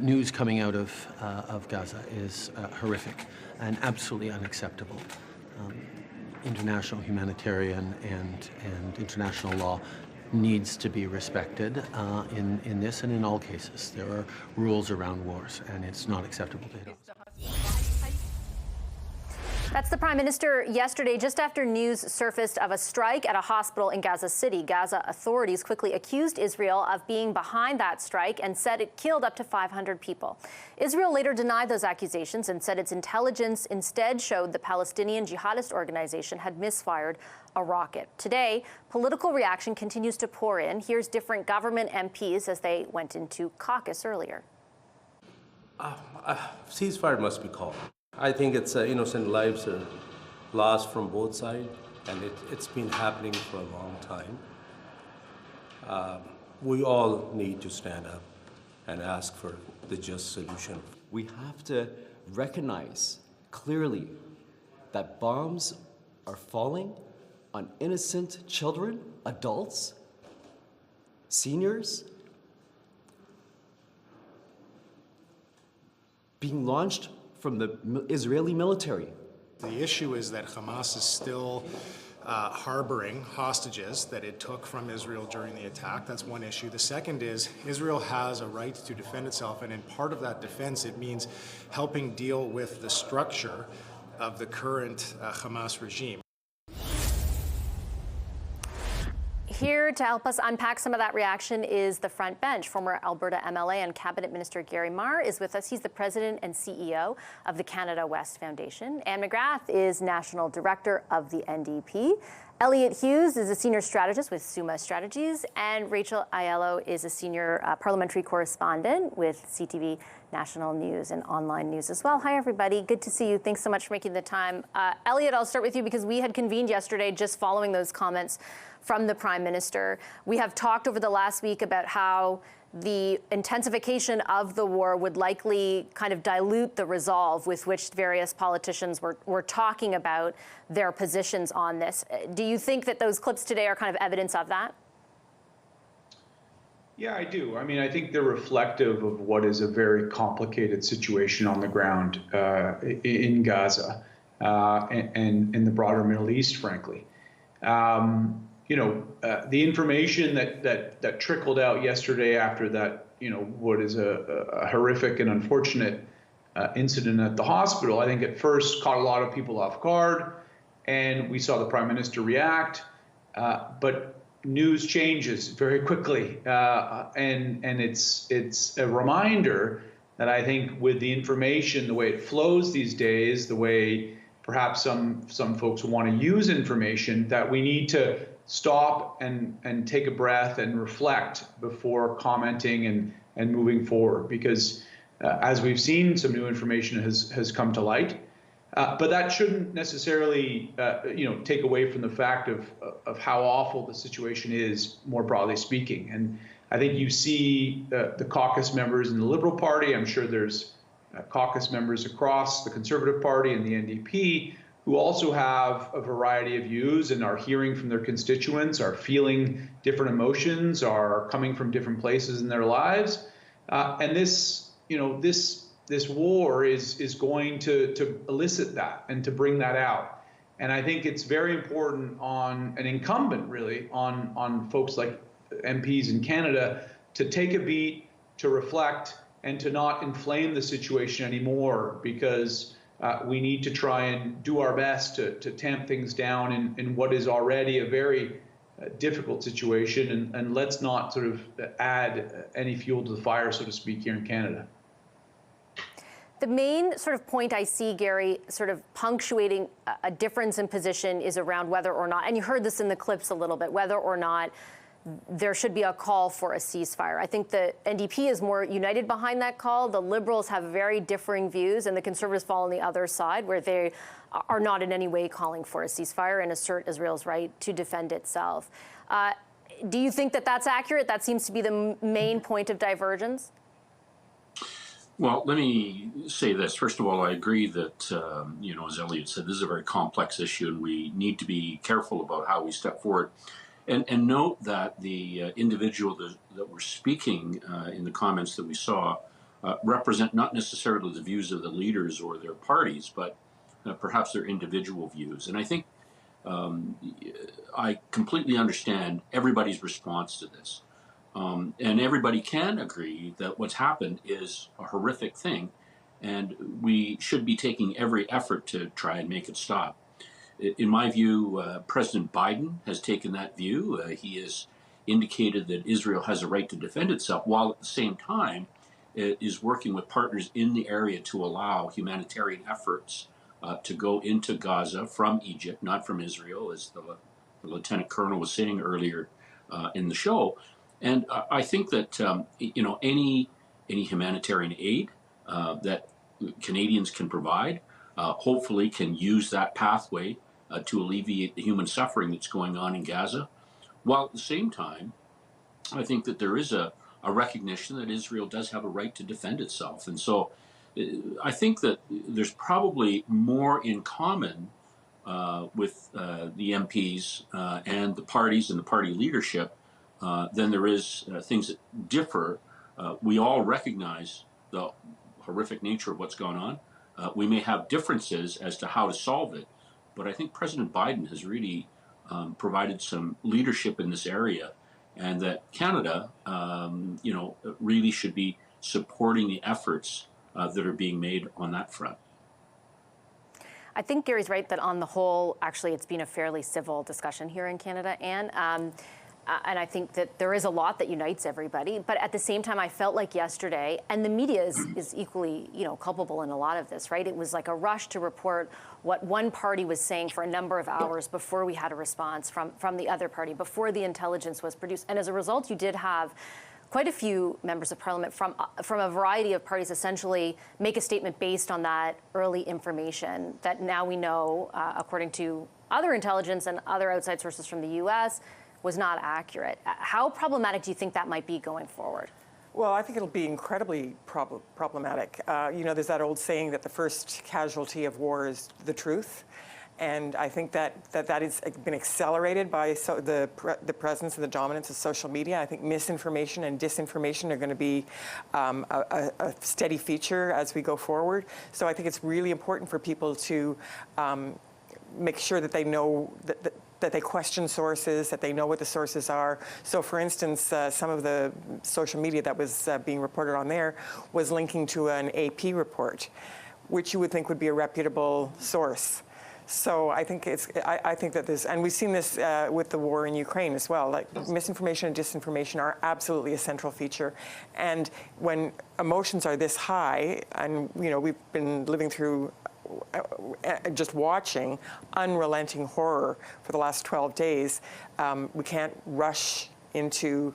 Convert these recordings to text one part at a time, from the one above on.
News coming out of Gaza is horrific and absolutely unacceptable. International humanitarian and international law needs to be respected in this and in all cases. There are rules around wars, and it's not acceptable to hit us. That's the Prime Minister yesterday, just after news surfaced of a strike at a hospital in Gaza City. Gaza authorities quickly accused Israel of being behind that strike and said it killed up to 500 people. Israel later denied those accusations and said its intelligence instead showed the Palestinian jihadist organization had misfired a rocket. Today, political reaction continues to pour in. Here's different government MPs as they went into caucus earlier. Ceasefire must be called. I think it's innocent lives are lost from both sides, and it's been happening for a long time. We all need to stand up and ask for the just solution. We have to recognize clearly that bombs are falling on innocent children, adults, seniors, being launched from the Israeli military. The issue is that Hamas is still harboring hostages that it took from Israel during the attack. That's one issue. The second is Israel has a right to defend itself, and in part of that defense, it means helping deal with the structure of the current Hamas regime. Here to help us unpack some of that reaction is the front bench. Former Alberta MLA and Cabinet Minister Gary Marr is with us. He's the president and CEO of the Canada West Foundation. Anne McGrath is national director of the NDP. Elliot Hughes is a senior strategist with Summa Strategies, and Rachel Aiello is a senior parliamentary correspondent with CTV National News and online news as well. Hi, everybody. Good to see you. Thanks so much for making the time. Elliot, I'll start with you because we had convened yesterday just following those comments from the Prime Minister. We have talked over the last week about how the intensification of the war would likely kind of dilute the resolve with which various politicians were talking about their positions on this. Do you think that those clips today are kind of evidence of that? Yeah, I do. I mean, I think they're reflective of what is a very complicated situation on the ground in Gaza and in the broader Middle East, frankly. The information that trickled out yesterday after that, what is a horrific and unfortunate incident at the hospital, I think at first caught a lot of people off guard, and we saw the Prime Minister react. But news changes very quickly, and it's a reminder that I think with the information, the way it flows these days, the way perhaps some folks want to use information, that we need to stop and take a breath and reflect before commenting and moving forward, because as we've seen, some new information has come to light, but that shouldn't necessarily take away from the fact of how awful the situation is, more broadly speaking. And I think you see the caucus members in the Liberal Party. I'm sure there's caucus members across the Conservative Party and the NDP who also have a variety of views and are hearing from their constituents, are feeling different emotions, are coming from different places in their lives. And this war is going to elicit that and to bring that out. And I think it's very important on an incumbent, really, on folks like MPs in Canada to take a beat, to reflect, and to not inflame the situation anymore, because we need to try and do our best to tamp things down in what is already a very difficult situation, and let's not sort of add any fuel to the fire, so to speak, here in Canada. The main sort of point I see, Gary, sort of punctuating a difference in position is around whether or not, and you heard this in the clips a little bit, whether or not there should be a call for a ceasefire. I think the NDP is more united behind that call. The Liberals have very differing views, and the Conservatives fall on the other side, where they are not in any way calling for a ceasefire and assert Israel's right to defend itself. Do you think that that's accurate? That seems to be the main point of divergence? Well, let me say this. First of all, I agree that, as Elliot said, this is a very complex issue, and we need to be careful about how we step forward. And note that the individual that were speaking in the comments that we saw represent not necessarily the views of the leaders or their parties, but perhaps their individual views. And I think I completely understand everybody's response to this. And everybody can agree that what's happened is a horrific thing, and we should be taking every effort to try and make it stop. In my view, President Biden has taken that view. He has indicated that Israel has a right to defend itself, while at the same time is working with partners in the area to allow humanitarian efforts to go into Gaza from Egypt, not from Israel, as the Lieutenant Colonel was saying earlier in the show. And I think that any humanitarian aid that Canadians can provide, hopefully can use that pathway to alleviate the human suffering that's going on in Gaza, while at the same time, I think that there is a recognition that Israel does have a right to defend itself. And so I think that there's probably more in common with the MPs and the parties and the party leadership than there is things that differ. We all recognize the horrific nature of what's gone on. We may have differences as to how to solve it, but I think President Biden has really provided some leadership in this area, and that Canada, really should be supporting the efforts that are being made on that front. I think Gary's right that on the whole, actually, it's been a fairly civil discussion here in Canada, and I think that there is a lot that unites everybody. But at the same time, I felt like yesterday, and the media is equally, culpable in a lot of this, right? It was like a rush to report what one party was saying for a number of hours before we had a response from the other party, before the intelligence was produced. And as a result, you did have quite a few members of parliament from a variety of parties essentially make a statement based on that early information that now we know, according to other intelligence and other outside sources from the U.S., was not accurate. How problematic do you think that might be going forward? Well, I think it'll be incredibly problematic. There's that old saying that the first casualty of war is the truth. And I think that has been accelerated by the presence and the dominance of social media. I think misinformation and disinformation are going to be a steady feature as we go forward. So I think it's really important for people to make sure that they know that they question sources, that they know what the sources are. So for instance, some of the social media that was being reported on there was linking to an AP report, which you would think would be a reputable source. So I think that there's, and we've seen this with the war in Ukraine as well, like misinformation and disinformation are absolutely a central feature. And when emotions are this high, and we've been living through just watching unrelenting horror for the last 12 days, we can't rush into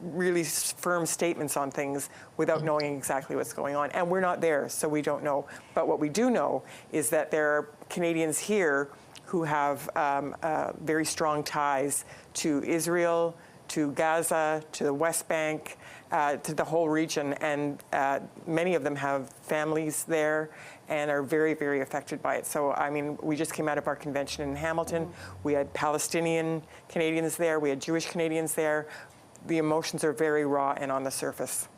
really firm statements on things without knowing exactly what's going on. And we're not there, so we don't know. But what we do know is that there are Canadians here who have very strong ties to Israel, to Gaza, to the West Bank, to the whole region, and many of them have families there and are very, very affected by it. So, I mean, we just came out of our convention in Hamilton. We had Palestinian Canadians there. We had Jewish Canadians there. The emotions are very raw and on the surface.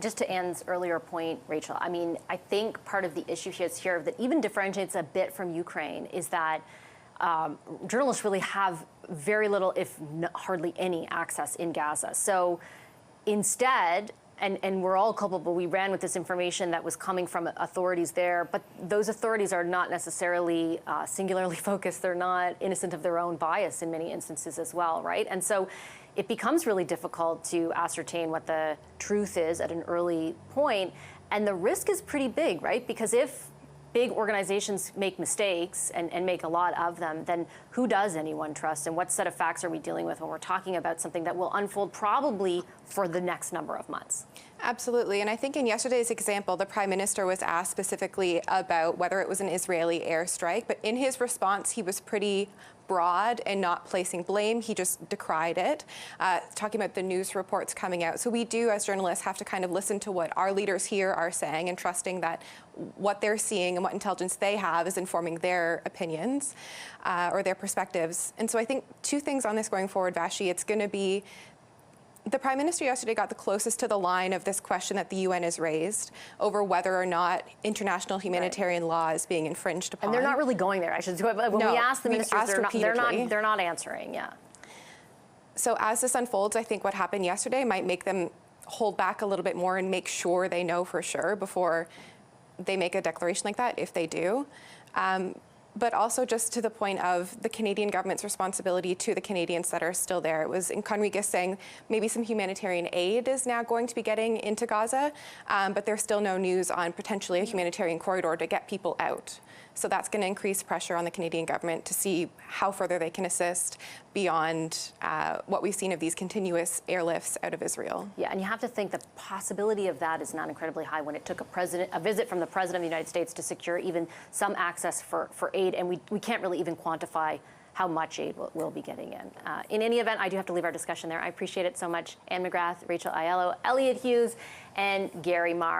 Just to Anne's earlier point, Rachel, I mean, I think part of the issue here that even differentiates a bit from Ukraine is that journalists really have very little, if hardly any, access in Gaza. So instead, and we're all culpable, we ran with this information that was coming from authorities there, but those authorities are not necessarily singularly focused. They're not innocent of their own bias in many instances as well, right? And so it becomes really difficult to ascertain what the truth is at an early point. And the risk is pretty big, right? Because if big organizations make mistakes and make a lot of them, then who does anyone trust? And what set of facts are we dealing with when we're talking about something that will unfold probably for the next number of months? Absolutely. And I think in yesterday's example, the Prime Minister was asked specifically about whether it was an Israeli airstrike. But in his response, he was pretty broad and not placing blame. He just decried it, talking about the news reports coming out. So we do, as journalists, have to kind of listen to what our leaders here are saying and trusting that what they're seeing and what intelligence they have is informing their opinions or their perspectives. And so I think two things on this going forward, Vassy. It's going to be The Prime Minister yesterday got the closest to the line of this question that the UN has raised over whether or not international humanitarian law is being infringed upon. And they're not really going there, I should say. When No, we ask the we've ministers, asked repeatedly. they're not answering, yeah. So as this unfolds, I think what happened yesterday might make them hold back a little bit more and make sure they know for sure before they make a declaration like that, if they do. But also just to the point of the Canadian government's responsibility to the Canadians that are still there. It was Enriquez saying maybe some humanitarian aid is now going to be getting into Gaza, but there's still no news on potentially a humanitarian corridor to get people out. So that's going to increase pressure on the Canadian government to see how further they can assist beyond what we've seen of these continuous airlifts out of Israel. Yeah, and you have to think the possibility of that is not incredibly high when it took a visit from the President of the United States to secure even some access for aid, and we can't really even quantify how much aid we'll be getting in. In any event, I do have to leave our discussion there. I appreciate it so much. Anne McGrath, Rachel Aiello, Elliot Hughes, and Gary Marr.